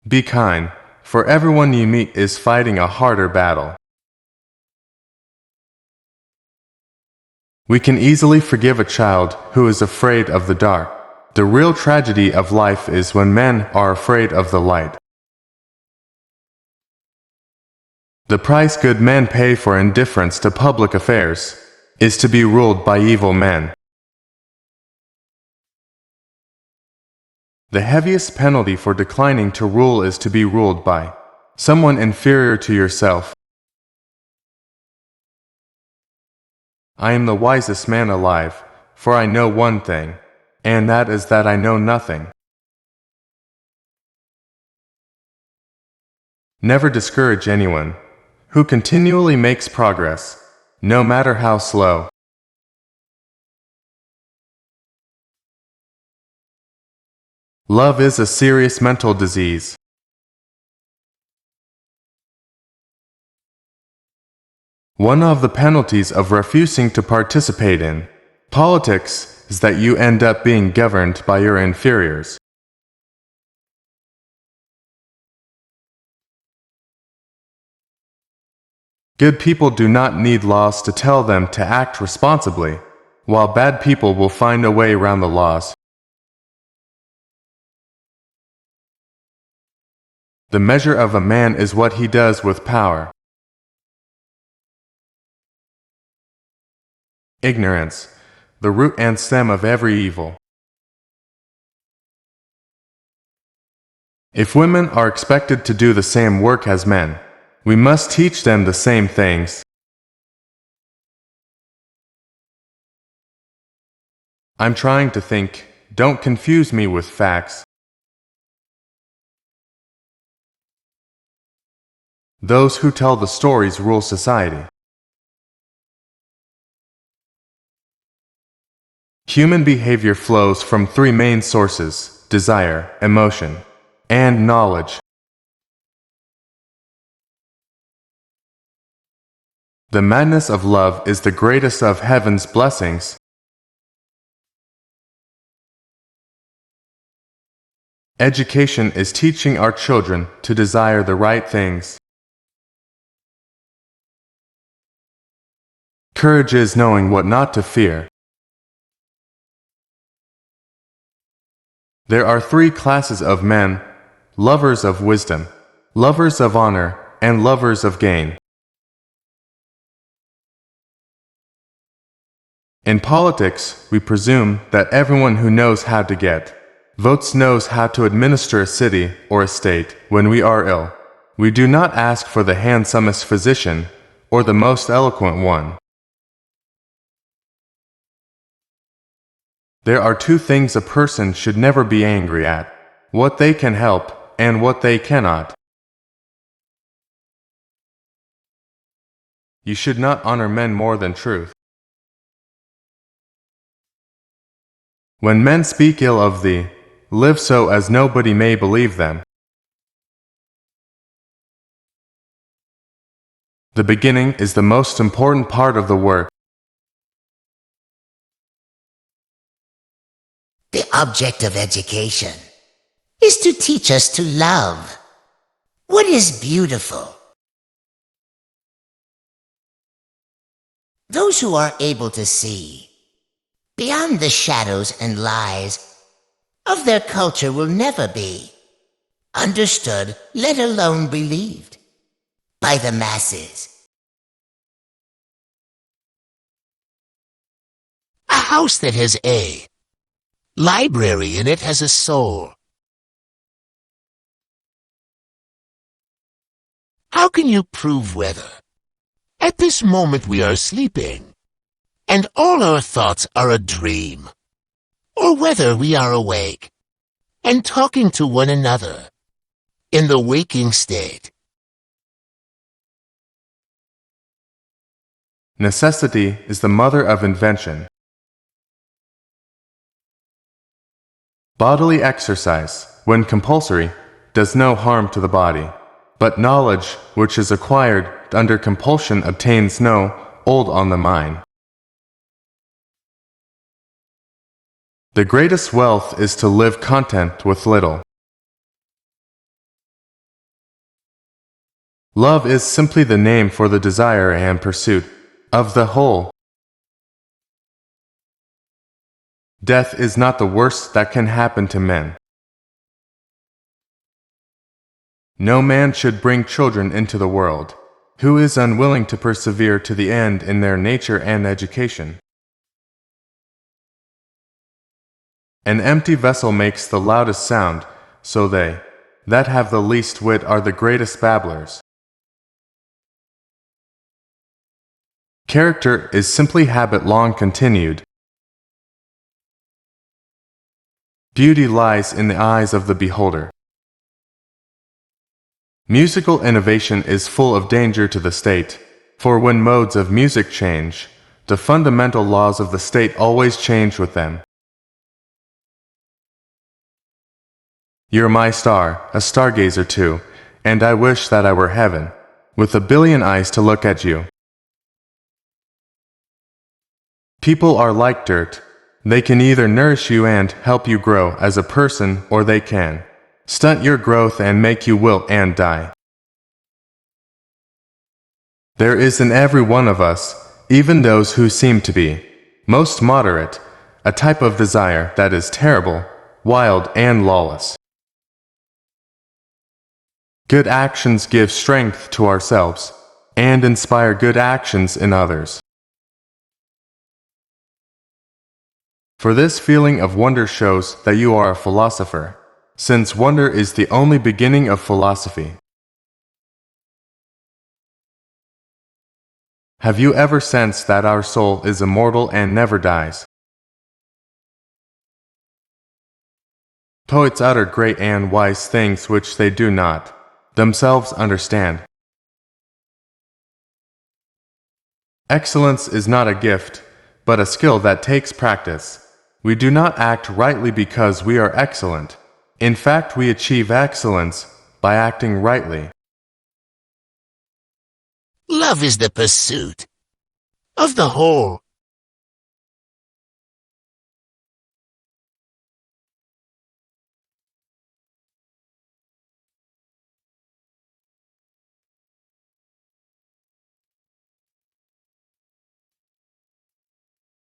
Be kind, for everyone you meet is fighting a harder battle. We can easily forgive a child who is afraid of the dark. The real tragedy of life is when men are afraid of the light. The price good men pay for indifference to public affairs is to be ruled by evil men. The heaviest penalty for declining to rule is to be ruled by someone inferior to yourself. I am the wisest man alive, for I know one thing, and that is that I know nothing. Never discourage anyone who continually makes progress, no matter how slow. Love is a serious mental disease. One of the penalties of refusing to participate in politics is that you end up being governed by your inferiors. Good people do not need laws to tell them to act responsibly, while bad people will find a way around the laws. The measure of a man is what he does with power. Ignorance, the root and stem of every evil. If women are expected to do the same work as men, we must teach them the same things. I'm trying to think, don't confuse me with facts. Those who tell the stories rule society. Human behavior flows from three main sources: desire, emotion, and knowledge. The madness of love is the greatest of heaven's blessings. Education is teaching our children to desire the right things. Courage is knowing what not to fear. There are three classes of men: lovers of wisdom, lovers of honor, and lovers of gain. In politics, we presume that everyone who knows how to get votes knows how to administer a city or a state. When we are ill, we do not ask for the handsomest physician or the most eloquent one. There are two things a person should never be angry at: what they can help and what they cannot. You should not honor men more than truth. When men speak ill of thee, live so as nobody may believe them. The beginning is the most important part of the work. The object of education is to teach us to love what is beautiful. Those who are able to see beyond the shadows and lies of their culture will never be understood, let alone believed, by the masses. A house that has a library in it has a soul. How can you prove whether, at this moment we are sleeping, and all our thoughts are a dream, or whether we are awake, and talking to one another, in the waking state? Necessity is the mother of invention. Bodily exercise, when compulsory, does no harm to the body, but knowledge, which is acquired under compulsion, obtains no hold on the mind. The greatest wealth is to live content with little. Love is simply the name for the desire and pursuit of the whole. Death is not the worst that can happen to men. No man should bring children into the world who is unwilling to persevere to the end in their nature and education. An empty vessel makes the loudest sound, so they that have the least wit are the greatest babblers. Character is simply habit long continued. Beauty lies in the eyes of the beholder. Musical innovation is full of danger to the state, for when modes of music change, the fundamental laws of the state always change with them. You're my star, a stargazer too, and I wish that I were heaven, with a billion eyes to look at you. People are like dirt. They can either nourish you and help you grow as a person, or they can stunt your growth and make you wilt and die. There is in every one of us, even those who seem to be most moderate, a type of desire that is terrible, wild, and lawless. Good actions give strength to ourselves and inspire good actions in others. For this feeling of wonder shows that you are a philosopher, since wonder is the only beginning of philosophy. Have you ever sensed that our soul is immortal and never dies? Poets utter great and wise things which they do not themselves understand. Excellence is not a gift, but a skill that takes practice. We do not act rightly because we are excellent. In fact, we achieve excellence by acting rightly. Love is the pursuit of the whole.